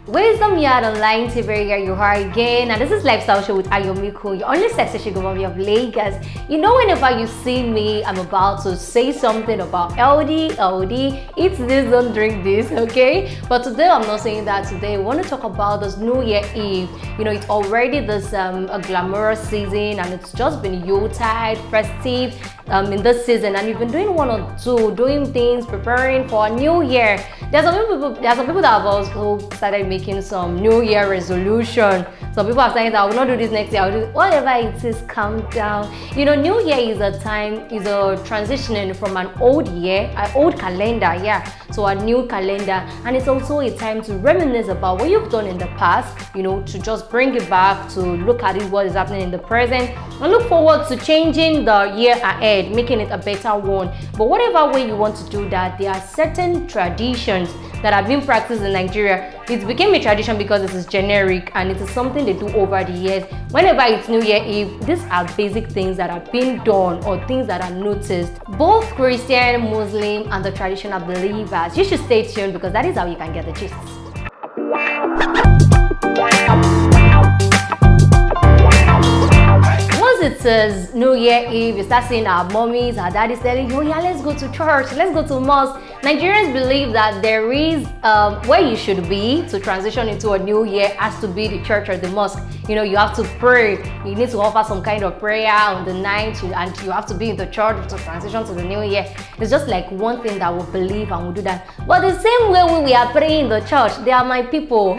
Wisdom Yard Online TV, here you are again, and this is Lifestyle Show with Ayomiko, your only sexy Shigomami of Lagos. You know, whenever you see me, I'm about to say something about LD, eat this, don't drink this, okay? But today I'm not saying that. Today I want to talk about this New Year Eve. You know, it's already this a glamorous season, and it's just been Yuletide, festive in this season, and you've been doing one or two, doing things, preparing for a new year. There are some people that have also started making some New Year resolution. Some people are saying that I will not do this next year, I'll do whatever it is, calm down. You know, New Year is a transitioning from an old year, an old calendar, to a new calendar, and it's also a time to reminisce about what you've done in the past, you know, to just bring it back, to look at it, what is happening in the present, and look forward to changing the year ahead, making it a better one. But whatever way you want to do that, there are certain traditions that have been practiced in Nigeria. It became a tradition because it is generic and it is something they do over the years. Whenever it's New Year Eve, these are basic things that have been done or things that are noticed. Both Christian, Muslim, and the traditional believers. You should stay tuned because that is how you can get the gist. It says New Year Eve, you start seeing our mommies, our daddies telling you, oh yeah, let's go to church, let's go to mosque. Nigerians believe that there is where you should be to transition into a new year has to be the church or the mosque. You know, you have to pray, you need to offer some kind of prayer on the night, and you have to be in the church to transition to the new year. It's just like one thing that we believe and we do that. But the same way we are praying in the church, they are my people.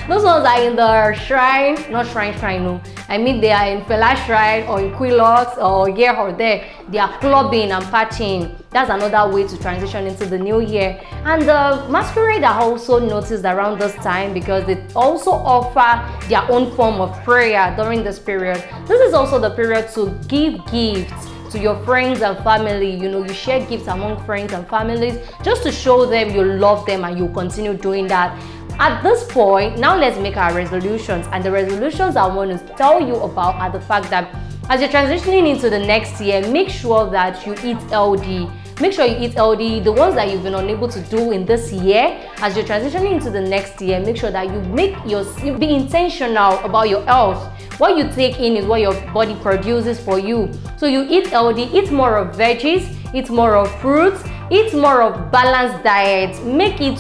Those ones are in the shrine, not shrine, no. I mean, they are in Fela Shrine or in Quilox or here or there. They are clubbing and partying. That's another way to transition into the new year. And the masquerade are also noticed around this time because they also offer their own form of prayer during this period. This is also the period to give gifts to your friends and family. You know, you share gifts among friends and families just to show them you love them, and you continue doing that. At this point, now let's make our resolutions, and the resolutions I want to tell you about are the fact that as you're transitioning into the next year, make sure that you eat healthy. Make sure you eat healthy. The ones that you've been unable to do in this year, as you're transitioning into the next year, make sure that you be intentional about your health. What you take in is what your body produces for you. So you eat healthy, eat more of veggies, eat more of fruits, eat more of balanced diet. Make it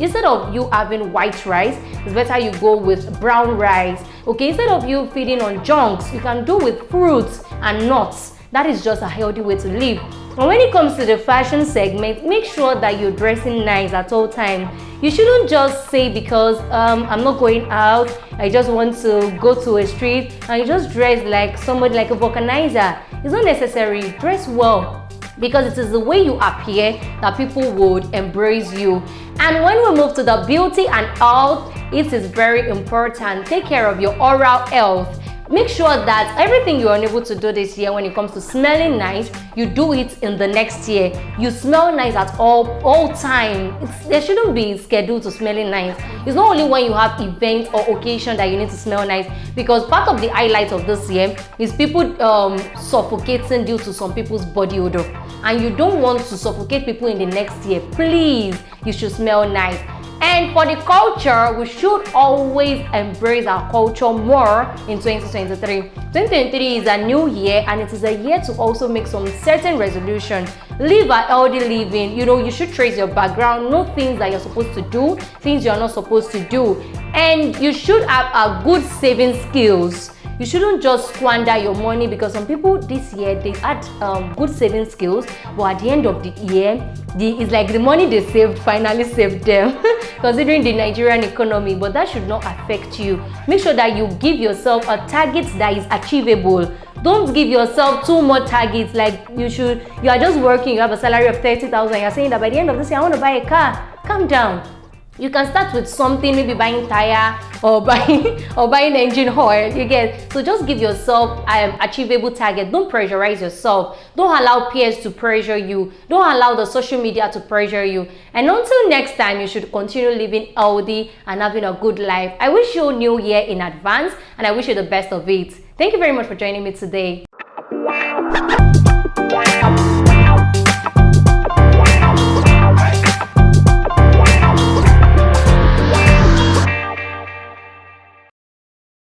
instead of you having white rice, it's better you go with brown rice. Okay, instead of you feeding on junks, you can do with fruits and nuts. That is just a healthy way to live. And when it comes to the fashion segment, make sure that you're dressing nice at all times. You shouldn't just say because I'm not going out, I just want to go to a street, and you just dress like somebody, like a vulcanizer. It's not necessary. Dress well, because it is the way you appear that people would embrace you. And when we move to the beauty and health, it is very important. Take care of your oral health. Make sure that everything you're unable to do this year when it comes to smelling nice, you do it in the next year. You smell nice at all time. There shouldn't be scheduled to smelling nice. It's not only when you have events or occasion that you need to smell nice, because part of the highlight of this year is people suffocating due to some people's body odor, and you don't want to suffocate people in the next year. Please, you should smell nice. And for the culture, we should always embrace our culture more in 2023. 2023 is a new year, and it is a year to also make some certain resolutions. Live a healthy living. You know, you should trace your background, know things that you're supposed to do, things you're not supposed to do. And you should have a good saving skills. You shouldn't just squander your money, because some people this year, they had good saving skills, but at the end of the year, it's like the money they saved finally saved them, considering the Nigerian economy. But that should not affect you. Make sure that you give yourself a target that is achievable. Don't give yourself too much targets. Like you are just working, you have a salary of 30,000, you're saying that by the end of this year, I want to buy a car. Calm down. You can start with something, maybe buying tire or buying engine oil. You get, so just give yourself an achievable target. Don't pressurize yourself. Don't allow peers to pressure you. Don't allow the social media to pressure you. And until next time, you should continue living healthy and having a good life. I wish you a new year in advance, and I wish you the best of it. Thank you very much for joining me today.